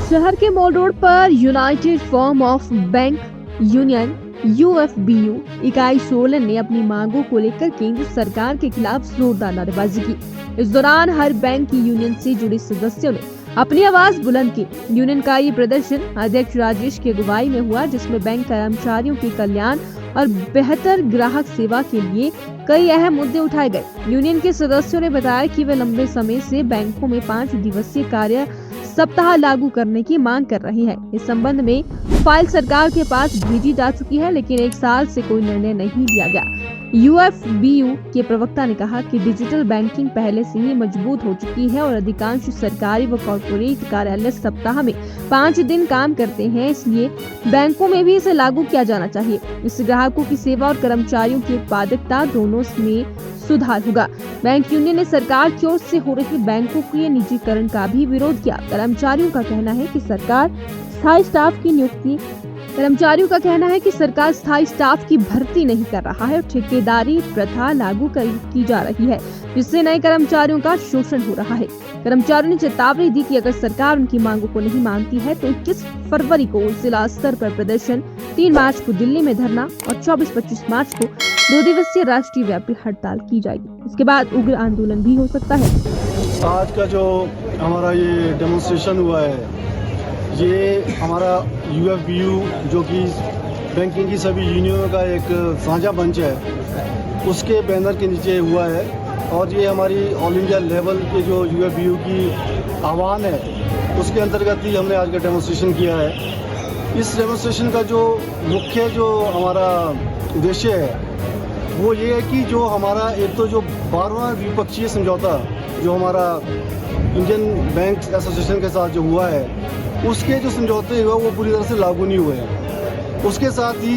शहर के mall road पर United form of bank union UFBU इकाई सोलन ने अपनी मांगों को लेकर केंद्र सरकार के खिलाफ जोरदार नारेबाजी की। इस दौरान हर बैंक की यूनियन से जुड़े सदस्यों ने अपनी आवाज बुलंद की। यूनियन का ये प्रदर्शन अध्यक्ष राजेश की अगुवाई में हुआ, जिसमें बैंक कर्मचारियों के कल्याण और बेहतर ग्राहक सेवा के लिए कई अहम मुद्दे उठाए गए। यूनियन के सदस्यों ने बताया कि वे लंबे समय से बैंकों में 5 दिवसीय कार्य सप्ताह लागू करने की मांग कर रही है। इस संबंध में फाइल सरकार के पास भेजी जा चुकी है, लेकिन 1 साल से कोई निर्णय नहीं लिया गया। यूएफबीयू के प्रवक्ता ने कहा कि डिजिटल बैंकिंग पहले से ही मजबूत हो चुकी है और अधिकांश सरकारी व कॉर्पोरेट कार्यालय सप्ताह में 5 दिन काम करते हैं, इसलिए बैंकों में भी इसे लागू किया जाना चाहिए। इससे ग्राहकों की सेवा और कर्मचारियों की उत्पादकता दोनों में सुधार होगा। बैंक यूनियन ने सरकार की ओर से हो रही बैंकों के निजीकरण का भी विरोध किया। कर्मचारियों का कहना है कि सरकार स्थायी स्टाफ की भर्ती नहीं कर रहा है और ठेकेदारी प्रथा लागू की जा रही है, जिससे नए कर्मचारियों का शोषण हो रहा है। कर्मचारियों ने चेतावनी दी कि अगर सरकार उनकी मांगों को नहीं मानती है तो 21 फरवरी को जिला स्तर पर प्रदर्शन, 3 मार्च को दिल्ली में धरना और 24-25 मार्च को 2 दिवसीय राष्ट्रीय व्यापी हड़ताल की जाएगी। इसके बाद उग्र आंदोलन भी हो सकता है। आज का जो हमारा ये डेमोन्स्ट्रेशन हुआ है, ये हमारा यूएफबीयू जो कि बैंकिंग की सभी यूनियनों का एक साझा मंच है, उसके बैनर के नीचे हुआ है। और ये हमारी ऑल इंडिया लेवल के जो यूएफबीयू की आह्वान है, उसके अंतर्गत ही हमने आज का डेमोन्स्ट्रेशन किया है। इस डेमोन्स्ट्रेशन का जो मुख्य जो हमारा उद्देश्य है वो ये है कि जो हमारा एक तो जो 12वां द्विपक्षीय समझौता जो हमारा इंडियन बैंक एसोसिएशन के साथ जो हुआ है, उसके जो समझौते हुए वो पूरी तरह से लागू नहीं हुए हैं। उसके साथ ही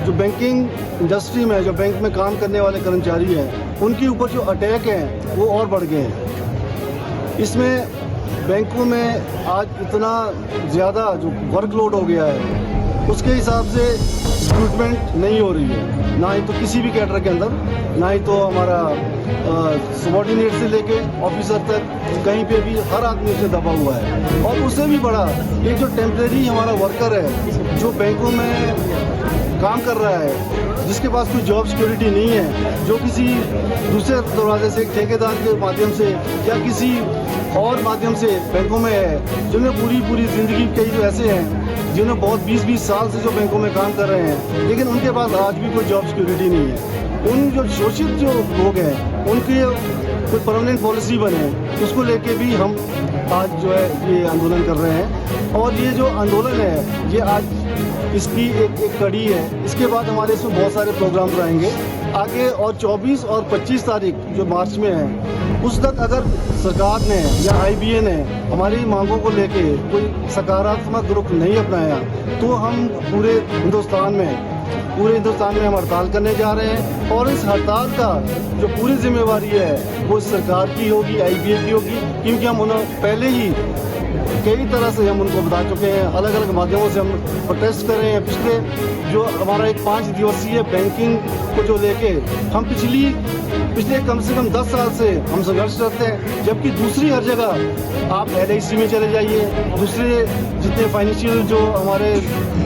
जो बैंकिंग इंडस्ट्री में जो बैंक में काम करने वाले कर्मचारी हैं, उनके ऊपर जो अटैक हैं वो और बढ़ गए हैं। इसमें बैंकों में आज इतना ज़्यादा जो वर्कलोड हो गया है, उसके हिसाब से रिक्रूटमेंट नहीं हो रही है, ना ही तो किसी भी कैडर के अंदर, ना ही तो हमारा सबॉर्डिनेट से लेके ऑफिसर तक कहीं पे भी हर आदमी उससे दबा हुआ है। और उससे भी बड़ा एक जो टेम्परेरी हमारा वर्कर है जो बैंकों में काम कर रहा है, जिसके पास कोई जॉब सिक्योरिटी नहीं है, जो किसी दूसरे दरवाजे से ठेकेदार के माध्यम से या किसी और माध्यम से बैंकों में है, जिन्हें पूरी ज़िंदगी कई तो ऐसे हैं जिन्हें बहुत 20-20 साल से जो बैंकों में काम कर रहे हैं, लेकिन उनके पास आज भी कोई जॉब सिक्योरिटी नहीं है। उन जो शोषित जो लोग हैं उनकी कोई परमानेंट पॉलिसी बने, उसको लेके भी हम आज जो है ये आंदोलन कर रहे हैं। और ये जो आंदोलन है ये आज इसकी एक कड़ी है। इसके बाद हमारे इसमें बहुत सारे प्रोग्राम रहेंगे आगे, और 24 और 25 तारीख जो मार्च में है, उस तक अगर सरकार ने या आईबीए ने हमारी मांगों को लेके कोई सकारात्मक रुख नहीं अपनाया तो हम पूरे हिंदुस्तान में हम हड़ताल करने जा रहे हैं। और इस हड़ताल का जो पूरी जिम्मेवारी है वो सरकार की होगी, आईबीए की होगी, क्योंकि हम उन्हें पहले ही कई तरह से हम उनको बता चुके हैं, अलग अलग माध्यमों से हम प्रोटेस्ट कर रहे हैं। पिछले जो हमारा एक 5 दिवसीय बैंकिंग को जो लेके हम पिछले कम से कम 10 साल से हम संघर्ष करते हैं, जबकि दूसरी हर जगह आप LIC में चले जाइए, दूसरे जितने फाइनेंशियल जो हमारे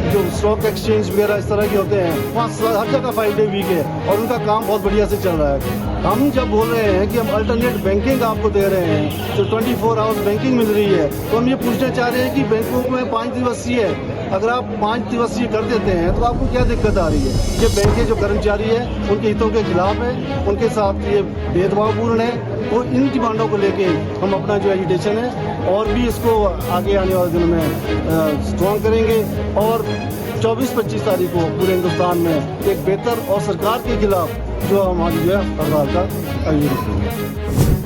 जो स्टॉक एक्सचेंज वगैरह इस तरह के होते हैं, वहाँ हर जगह 5 डे वीक है और उनका काम बहुत बढ़िया से चल रहा है। हम जब बोल रहे हैं कि हम अल्टरनेट बैंकिंग आपको दे रहे हैं, जो 24 आवर्स बैंकिंग मिल रही है, तो हम ये पूछना चाह रहे हैं कि बैंकों में 5 दिवसीय है, अगर आप 5 दिवसीय कर देते हैं तो आपको क्या दिक्कत आ रही है? ये बैंक के जो कर्मचारी है उनके हितों के खिलाफ है, उनके साथ ये भेदभावपूर्ण है। तो इन डिमांडों को लेके हम अपना जो एजुटेशन है और भी इसको आगे आने वाले दिनों में स्ट्रॉन्ग करेंगे और 24-25 तारीख को पूरे हिंदुस्तान में एक बेहतर और सरकार के खिलाफ जो हमारी जो है हड़ताल का आयोजन करेंगे।